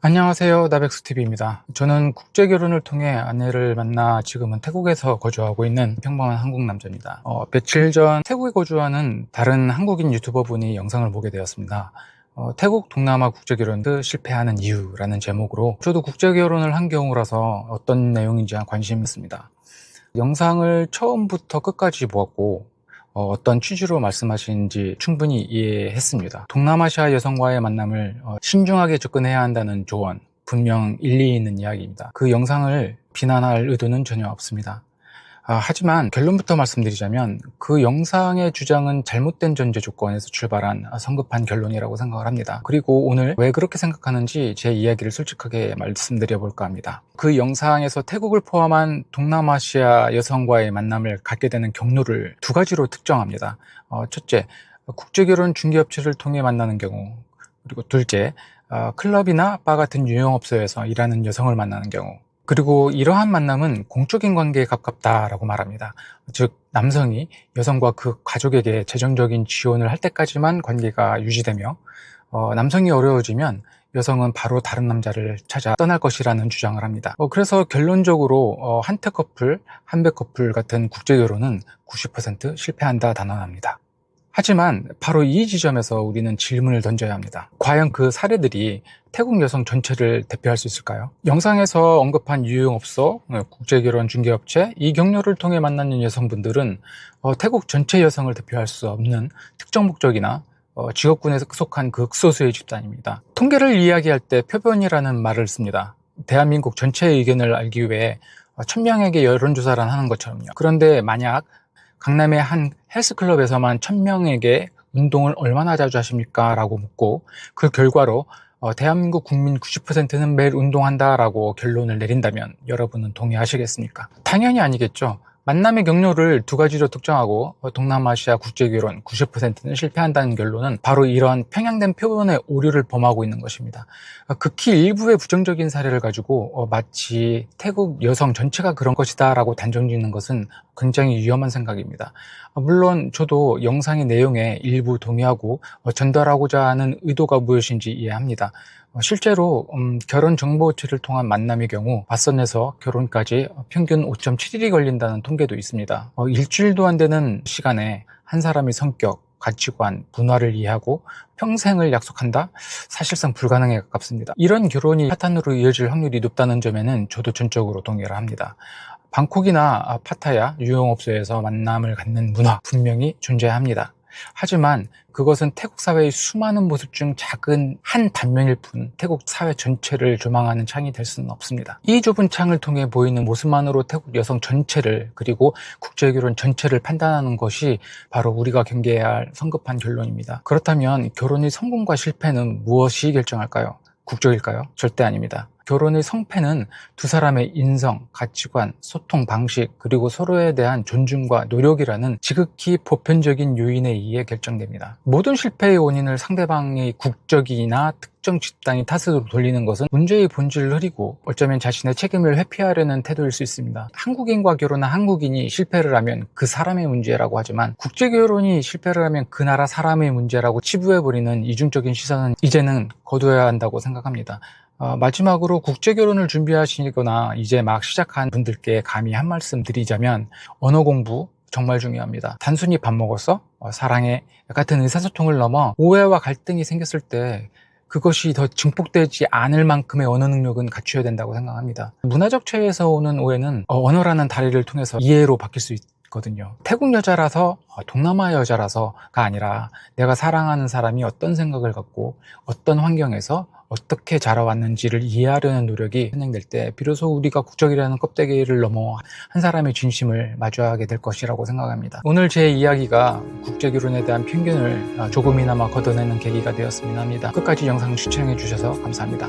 안녕하세요. 나백수TV입니다. 저는 국제결혼을 통해 아내를 만나 지금은 태국에서 거주하고 있는 평범한 한국 남자입니다. 며칠 전 태국에 거주하는 다른 한국인 유튜버분이 영상을 보게 되었습니다. 태국 동남아 국제결혼도 실패하는 이유라는 제목으로 저도 국제결혼을 한 경우라서 어떤 내용인지 관심이 있습니다. 영상을 처음부터 끝까지 보았고 어떤 취지로 말씀하시는지 충분히 이해했습니다. 동남아시아 여성과의 만남을 신중하게 접근해야 한다는 조언, 분명 일리 있는 이야기입니다. 그 영상을 비난할 의도는 전혀 없습니다. 하지만 결론부터 말씀드리자면 그 영상의 주장은 잘못된 전제 조건에서 출발한 성급한 결론이라고 생각을 합니다. 그리고 오늘 왜 그렇게 생각하는지 제 이야기를 솔직하게 말씀드려 볼까 합니다. 그 영상에서 태국을 포함한 동남아시아 여성과의 만남을 갖게 되는 경로를 두 가지로 특정합니다. 첫째, 국제결혼 중개업체를 통해 만나는 경우, 그리고 둘째, 클럽이나 바 같은 유흥업소에서 일하는 여성을 만나는 경우, 그리고 이러한 만남은 공적인 관계에 가깝다라고 말합니다. 즉 남성이 여성과 그 가족에게 재정적인 지원을 할 때까지만 관계가 유지되며 남성이 어려워지면 여성은 바로 다른 남자를 찾아 떠날 것이라는 주장을 합니다. 그래서 결론적으로 한테 커플, 한배 커플 같은 국제결혼은 90% 실패한다 단언합니다. 하지만 바로 이 지점에서 우리는 질문을 던져야 합니다. 과연 그 사례들이 태국 여성 전체를 대표할 수 있을까요? 영상에서 언급한 유흥업소, 국제결혼 중개업체, 이 경로를 통해 만나는 여성분들은 태국 전체 여성을 대표할 수 없는 특정 목적이나 직업군에 속한 극소수의 집단입니다. 통계를 이야기할 때 표본이라는 말을 씁니다. 대한민국 전체의 의견을 알기 위해 1000명에게 여론조사를 하는 것처럼요. 그런데 만약 강남의 한 헬스클럽에서만 1000명에게 운동을 얼마나 자주 하십니까? 라고 묻고 그 결과로 대한민국 국민 90%는 매일 운동한다 라고 결론을 내린다면 여러분은 동의하시겠습니까? 당연히 아니겠죠. 만남의 경로를 두 가지로 특정하고 동남아시아 국제결혼 90%는 실패한다는 결론은 바로 이러한 평양된 표본의 오류를 범하고 있는 것입니다. 극히 일부의 부정적인 사례를 가지고 마치 태국 여성 전체가 그런 것이다 라고 단정짓는 것은 굉장히 위험한 생각입니다. 물론 저도 영상의 내용에 일부 동의하고 전달하고자 하는 의도가 무엇인지 이해합니다. 실제로 결혼정보업체를 통한 만남의 경우 맞선에서 결혼까지 평균 5.7일이 걸린다는 통계도 있습니다. 일주일도 안 되는 시간에 한 사람의 성격, 가치관, 문화를 이해하고 평생을 약속한다? 사실상 불가능에 가깝습니다. 이런 결혼이 파탄으로 이어질 확률이 높다는 점에는 저도 전적으로 동의를 합니다. 방콕이나 파타야 유흥업소에서 만남을 갖는 문화 분명히 존재합니다. 하지만 그것은 태국 사회의 수많은 모습 중 작은 한 단면일 뿐 태국 사회 전체를 조망하는 창이 될 수는 없습니다. 이 좁은 창을 통해 보이는 모습만으로 태국 여성 전체를 그리고 국제결혼 전체를 판단하는 것이 바로 우리가 경계해야 할 성급한 결론입니다. 그렇다면 결혼의 성공과 실패는 무엇이 결정할까요? 국적일까요? 절대 아닙니다. 결혼의 성패는 두 사람의 인성, 가치관, 소통 방식, 그리고 서로에 대한 존중과 노력이라는 지극히 보편적인 요인에 의해 결정됩니다. 모든 실패의 원인을 상대방의 국적이나 특정 집단의 탓으로 돌리는 것은 문제의 본질을 흐리고 어쩌면 자신의 책임을 회피하려는 태도일 수 있습니다. 한국인과 결혼한 한국인이 실패를 하면 그 사람의 문제라고 하지만 국제결혼이 실패를 하면 그 나라 사람의 문제라고 치부해버리는 이중적인 시선은 이제는 거둬야 한다고 생각합니다. 마지막으로 국제결혼을 준비하시거나 이제 막 시작한 분들께 감히 한 말씀 드리자면 언어 공부 정말 중요합니다. 단순히 밥 먹었어? 사랑해? 같은 의사소통을 넘어 오해와 갈등이 생겼을 때 그것이 더 증폭되지 않을 만큼의 언어 능력은 갖춰야 된다고 생각합니다. 문화적 차이에서 오는 오해는 언어라는 다리를 통해서 이해로 바뀔 수 있거든요. 태국 여자라서 동남아 여자라서가 아니라 내가 사랑하는 사람이 어떤 생각을 갖고 어떤 환경에서 어떻게 자라왔는지를 이해하려는 노력이 진행될 때 비로소 우리가 국적이라는 껍데기를 넘어 한 사람의 진심을 마주하게 될 것이라고 생각합니다. 오늘 제 이야기가 국제결혼에 대한 편견을 조금이나마 걷어내는 계기가 되었으면 합니다. 끝까지 영상 시청해 주셔서 감사합니다.